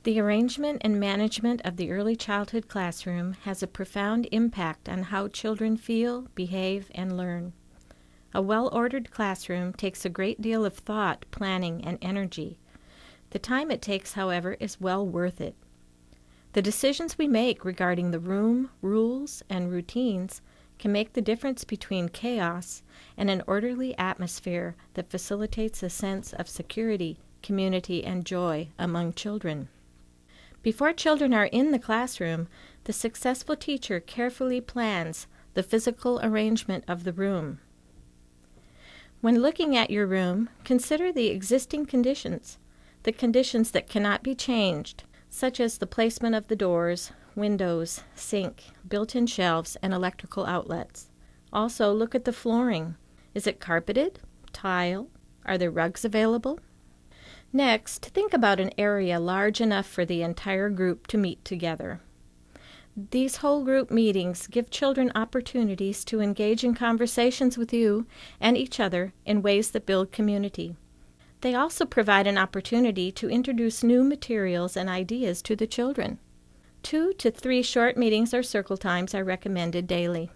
The arrangement and management of the early childhood classroom has a profound impact on how children feel, behave, and learn. A well-ordered classroom takes a great deal of thought, planning, and energy. The time it takes, however, is well worth it. The decisions we make regarding the room, rules, and routines can make the difference between chaos and an orderly atmosphere that facilitates a sense of security, community, and joy among children. Before children are in the classroom, the successful teacher carefully plans the physical arrangement of the room. When looking at your room, consider the existing conditions, the conditions that cannot be changed, such as the placement of the doors, windows, sink, built-in shelves, and electrical outlets. Also, look at the flooring. Is it carpeted? Tile? Are there rugs available? Next, think about an area large enough for the entire group to meet together. These whole group meetings give children opportunities to engage in conversations with you and each other in ways that build community. They also provide an opportunity to introduce new materials and ideas to the children. 2 to 3 short meetings or circle times are recommended daily.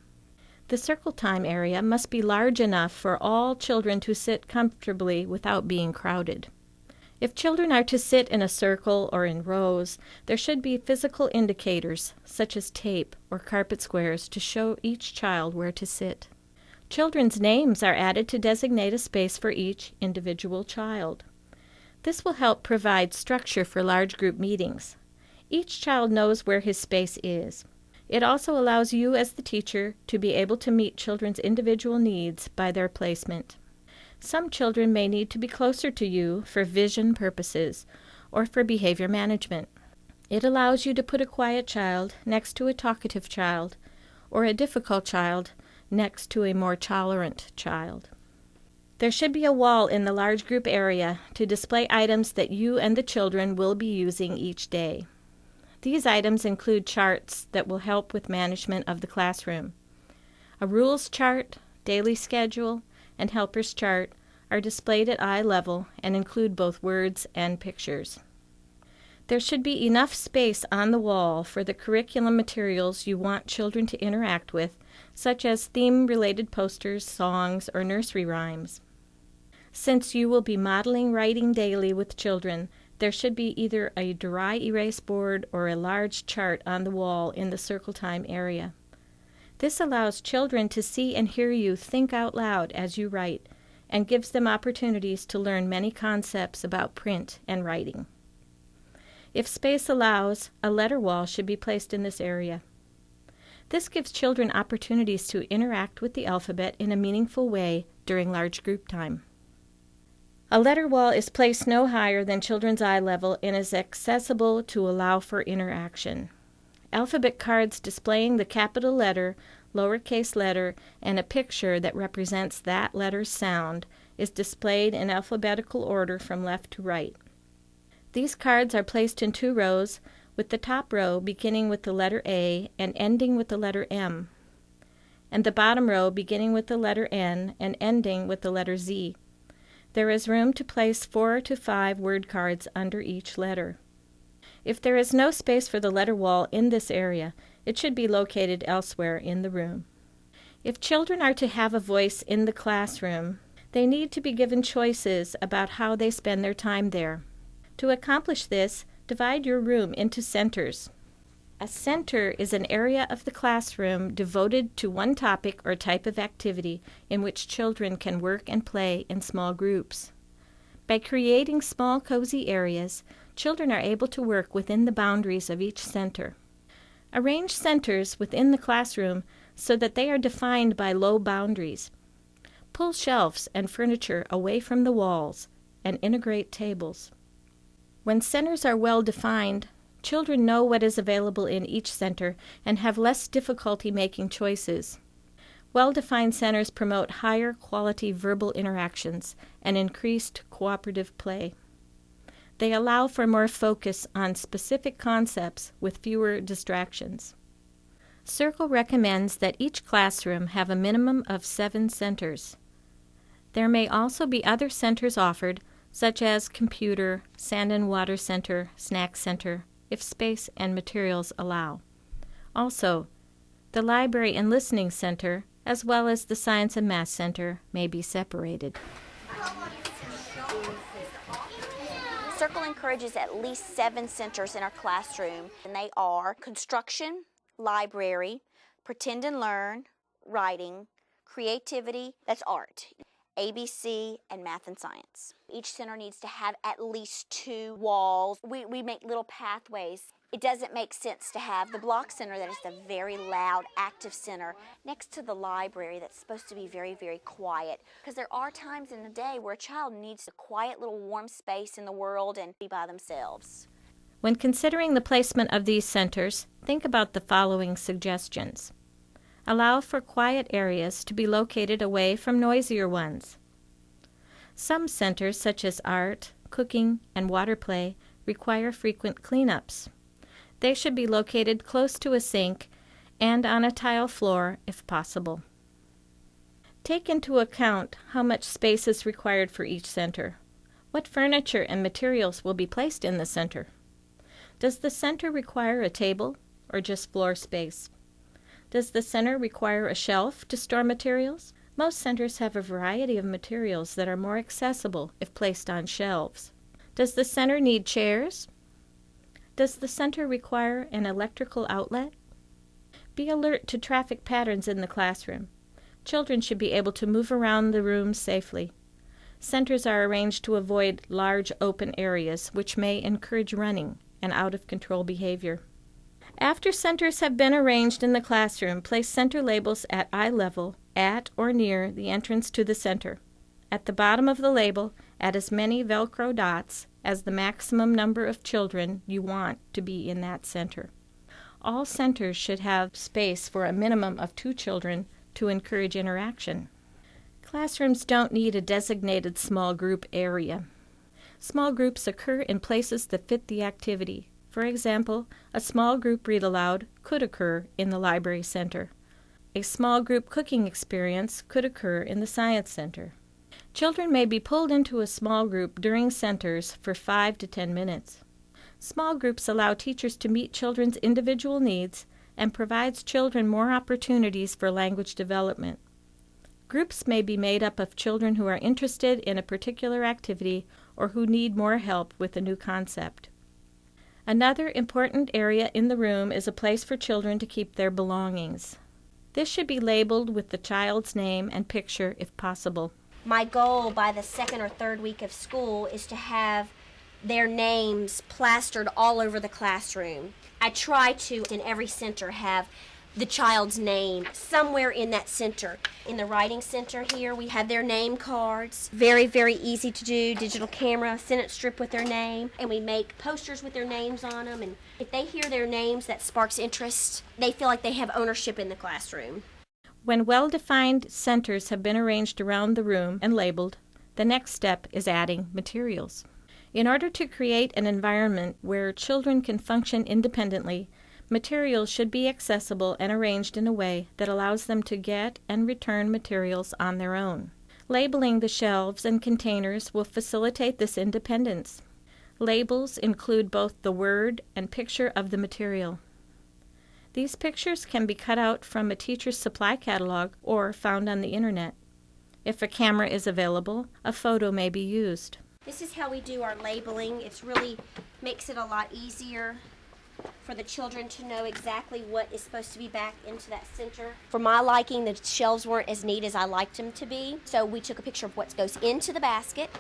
The circle time area must be large enough for all children to sit comfortably without being crowded. If children are to sit in a circle or in rows, there should be physical indicators, such as tape or carpet squares, to show each child where to sit. Children's names are added to designate a space for each individual child. This will help provide structure for large group meetings. Each child knows where his space is. It also allows you as the teacher to be able to meet children's individual needs by their placement. Some children may need to be closer to you for vision purposes or for behavior management. It allows you to put a quiet child next to a talkative child or a difficult child next to a more tolerant child. There should be a wall in the large group area to display items that you and the children will be using each day. These items include charts that will help with management of the classroom. A rules chart, daily schedule, and helpers chart are displayed at eye level and include both words and pictures. There should be enough space on the wall for the curriculum materials you want children to interact with, such as theme-related posters, songs, or nursery rhymes. Since you will be modeling writing daily with children, there should be either a dry erase board or a large chart on the wall in the circle time area. This allows children to see and hear you think out loud as you write and gives them opportunities to learn many concepts about print and writing. If space allows, a letter wall should be placed in this area. This gives children opportunities to interact with the alphabet in a meaningful way during large group time. A letter wall is placed no higher than children's eye level and is accessible to allow for interaction. Alphabet cards displaying the capital letter, lowercase letter, and a picture that represents that letter's sound is displayed in alphabetical order from left to right. These cards are placed in 2 rows, with the top row beginning with the letter A and ending with the letter M, and the bottom row beginning with the letter N and ending with the letter Z. There is room to place 4 to 5 word cards under each letter. If there is no space for the letter wall in this area, it should be located elsewhere in the room. If children are to have a voice in the classroom, they need to be given choices about how they spend their time there. To accomplish this, divide your room into centers. A center is an area of the classroom devoted to one topic or type of activity in which children can work and play in small groups. By creating small, cozy areas, children are able to work within the boundaries of each center. Arrange centers within the classroom so that they are defined by low boundaries. Pull shelves and furniture away from the walls and integrate tables. When centers are well defined, children know what is available in each center and have less difficulty making choices. Well-defined centers promote higher quality verbal interactions and increased cooperative play. They allow for more focus on specific concepts with fewer distractions. Circle recommends that each classroom have a minimum of 7 centers. There may also be other centers offered, such as computer, sand and water center, snack center, if space and materials allow. Also, the library and listening center, as well as the science and math center, may be separated. Circle encourages at least 7 centers in our classroom, and they are construction, library, pretend and learn, writing, creativity, that's art, ABC, and math and science. Each center needs to have at least 2 walls. We make little pathways. It doesn't make sense to have the block center that is the very loud, active center next to the library that's supposed to be very, very quiet. Because there are times in the day where a child needs a quiet little warm space in the world and be by themselves. When considering the placement of these centers, think about the following suggestions. Allow for quiet areas to be located away from noisier ones. Some centers, such as art, cooking, and water play, require frequent cleanups. They should be located close to a sink and on a tile floor if possible. Take into account how much space is required for each center. What furniture and materials will be placed in the center? Does the center require a table or just floor space? Does the center require a shelf to store materials? Most centers have a variety of materials that are more accessible if placed on shelves. Does the center need chairs? Does the center require an electrical outlet? Be alert to traffic patterns in the classroom. Children should be able to move around the room safely. Centers are arranged to avoid large open areas, which may encourage running and out-of-control behavior. After centers have been arranged in the classroom, place center labels at eye level at or near the entrance to the center. At the bottom of the label, add as many Velcro dots as the maximum number of children you want to be in that center. All centers should have space for a minimum of 2 children to encourage interaction. Classrooms don't need a designated small group area. Small groups occur in places that fit the activity. For example, a small group read aloud could occur in the library center. A small group cooking experience could occur in the science center. Children may be pulled into a small group during centers for 5 to 10 minutes. Small groups allow teachers to meet children's individual needs and provides children more opportunities for language development. Groups may be made up of children who are interested in a particular activity or who need more help with a new concept. Another important area in the room is a place for children to keep their belongings. This should be labeled with the child's name and picture if possible. My goal by the 2nd or 3rd week of school is to have their names plastered all over the classroom. I try to, in every center, have the child's name somewhere in that center. In the writing center here, we have their name cards. Very, very easy to do. Digital camera, sentence strip with their name. And we make posters with their names on them. And if they hear their names, that sparks interest. They feel like they have ownership in the classroom. When well-defined centers have been arranged around the room and labeled, the next step is adding materials. In order to create an environment where children can function independently, materials should be accessible and arranged in a way that allows them to get and return materials on their own. Labeling the shelves and containers will facilitate this independence. Labels include both the word and picture of the material. These pictures can be cut out from a teacher's supply catalog or found on the internet. If a camera is available, a photo may be used. This is how we do our labeling. It really makes it a lot easier for the children to know exactly what is supposed to be back into that center. For my liking, the shelves weren't as neat as I liked them to be. So we took a picture of what goes into the basket,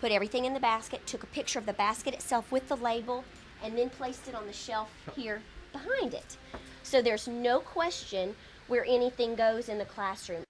put everything in the basket, took a picture of the basket itself with the label, and then placed it on the shelf here behind it. So there's no question where anything goes in the classroom.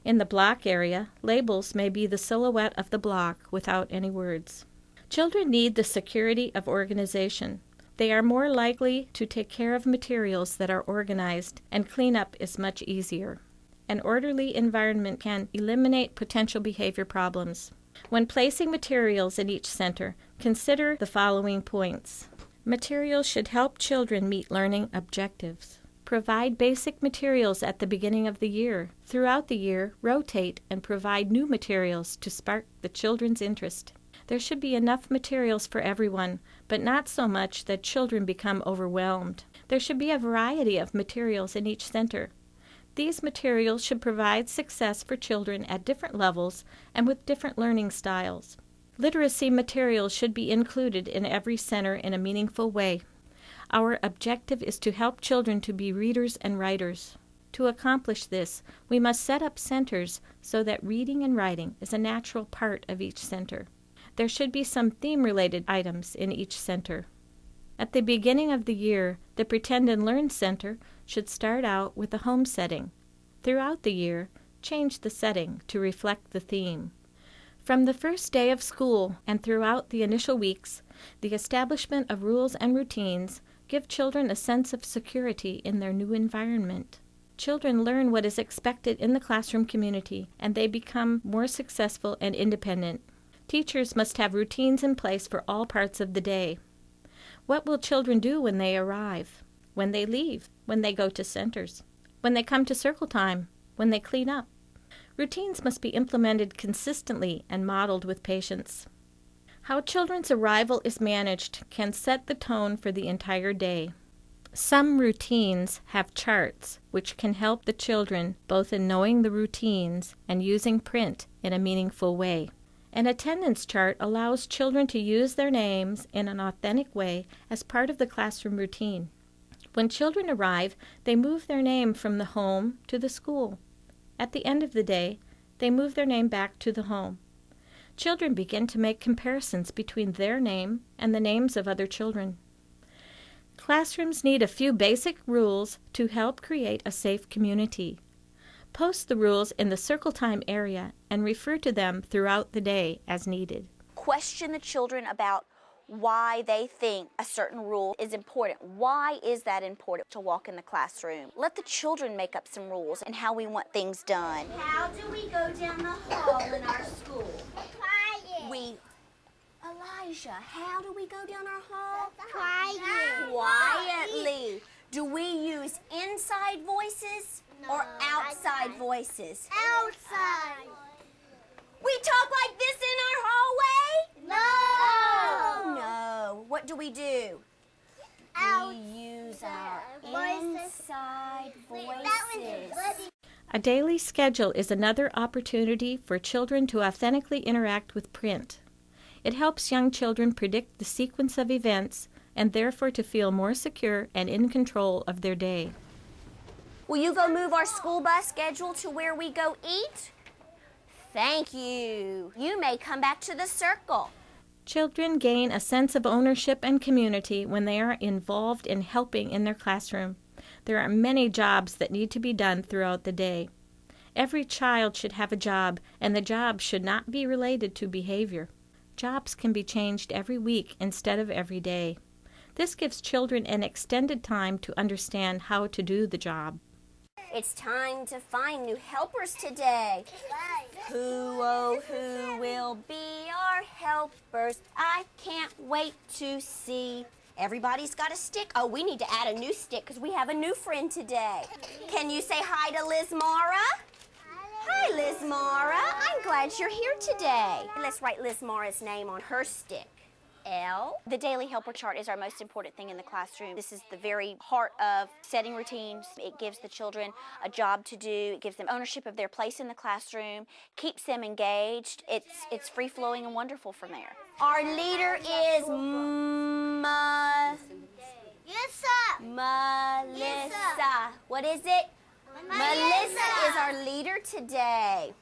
In the block area, labels may be the silhouette of the block without any words. Children need the security of organization. They are more likely to take care of materials that are organized, and cleanup is much easier. and orderly environment can eliminate potential behavior problems. When placing materials in each center, consider the following points. Materials should help children meet learning objectives. Provide basic materials at the beginning of the year. Throughout the year, rotate and provide new materials to spark the children's interest. There should be enough materials for everyone, but not so much that children become overwhelmed. There should be a variety of materials in each center. These materials should provide success for children at different levels and with different learning styles. Literacy materials should be included in every center in a meaningful way. Our objective is to help children to be readers and writers. To accomplish this, we must set up centers so that reading and writing is a natural part of each center. There should be some theme-related items in each center. At the beginning of the year, the Pretend and Learn Center should start out with a home setting. Throughout the year, change the setting to reflect the theme. From the first day of school and throughout the initial weeks, the establishment of rules and routines give children a sense of security in their new environment. Children learn what is expected in the classroom community, and they become more successful and independent. Teachers must have routines in place for all parts of the day. What will children do when they arrive, when they leave, when they go to centers, when they come to circle time, when they clean up? Routines must be implemented consistently and modeled with patience. How children's arrival is managed can set the tone for the entire day. Some routines have charts which can help the children both in knowing the routines and using print in a meaningful way. An attendance chart allows children to use their names in an authentic way as part of the classroom routine. When children arrive, they move their name from the home to the school. At the end of the day, they move their name back to the home. Children begin to make comparisons between their name and the names of other children. Classrooms need a few basic rules to help create a safe community. Post the rules in the circle time area and refer to them throughout the day as needed. Question the children about why they think a certain rule is important. Why is that important to walk in the classroom? Let the children make up some rules and how we want things done. How do we go down the hall in our school? Elijah, how do we go down our hall? Quietly. Quietly. Do we use inside voices or outside voices? Outside. We talk like this in our hallway? No. No. What do? We use our inside voices. A daily schedule is another opportunity for children to authentically interact with print. It helps young children predict the sequence of events and therefore to feel more secure and in control of their day. Will you go move our school bus schedule to where we go eat? Thank you. You may come back to the circle. Children gain a sense of ownership and community when they are involved in helping in their classroom. There are many jobs that need to be done throughout the day. Every child should have a job, and the job should not be related to behavior. Jobs can be changed every week instead of every day. This gives children an extended time to understand how to do the job. It's time to find new helpers today. Who will be our helpers? I can't wait to see. Everybody's got a stick. Oh, we need to add a new stick because we have a new friend today. Can you say hi to Liz Mara? Hi, Liz Mara. I'm glad you're here today. Let's write Liz Mara's name on her stick. L. The daily helper chart is our most important thing in the classroom. This is the very heart of setting routines. It gives the children a job to do. It gives them ownership of their place in the classroom, keeps them engaged. It's free-flowing and wonderful from there. Our leader is Melissa. What is it? Melissa is our leader today.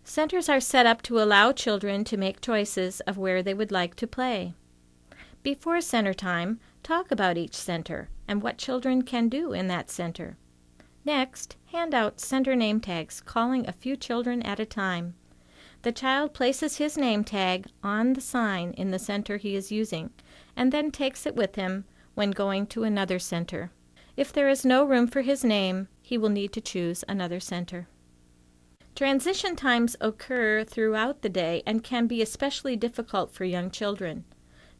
Centers are set up to allow children to make choices of where they would like to play. Before center time, talk about each center and what children can do in that center. Next, hand out center name tags, calling a few children at a time. The child places his name tag on the sign in the center he is using, and then takes it with him when going to another center. If there is no room for his name, he will need to choose another center. Transition times occur throughout the day and can be especially difficult for young children.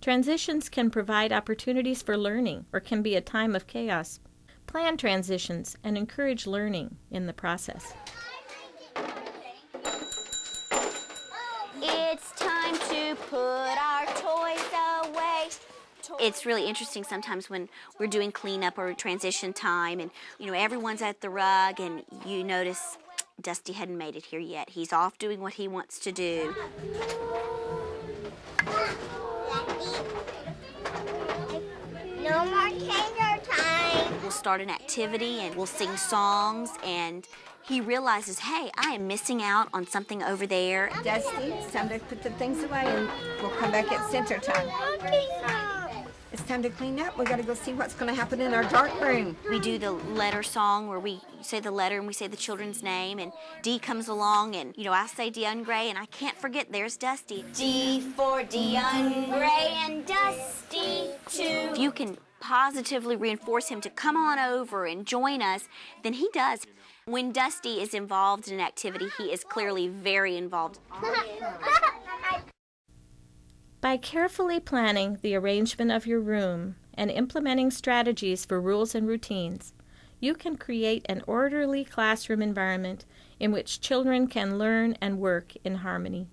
Transitions can provide opportunities for learning or can be a time of chaos. Plan transitions and encourage learning in the process. It's time to put our toys away. It's really interesting sometimes when we're doing cleanup or transition time and, everyone's at the rug and you notice Dusty hadn't made it here yet. He's off doing what he wants to do. No more change time. We'll start an activity and we'll sing songs and he realizes, hey, I am missing out on something over there. Dusty, it's time to put the things away and we'll come back at center time. It's time to clean up. We got to go see what's going to happen in our dark room. We do the letter song where we say the letter and we say the children's name and D comes along and, I say DeUngray and I can't forget there's Dusty. D for DeUngray and Dusty too. If you can positively reinforce him to come on over and join us, then he does. When Dusty is involved in an activity, he is clearly very involved. By carefully planning the arrangement of your room and implementing strategies for rules and routines, you can create an orderly classroom environment in which children can learn and work in harmony.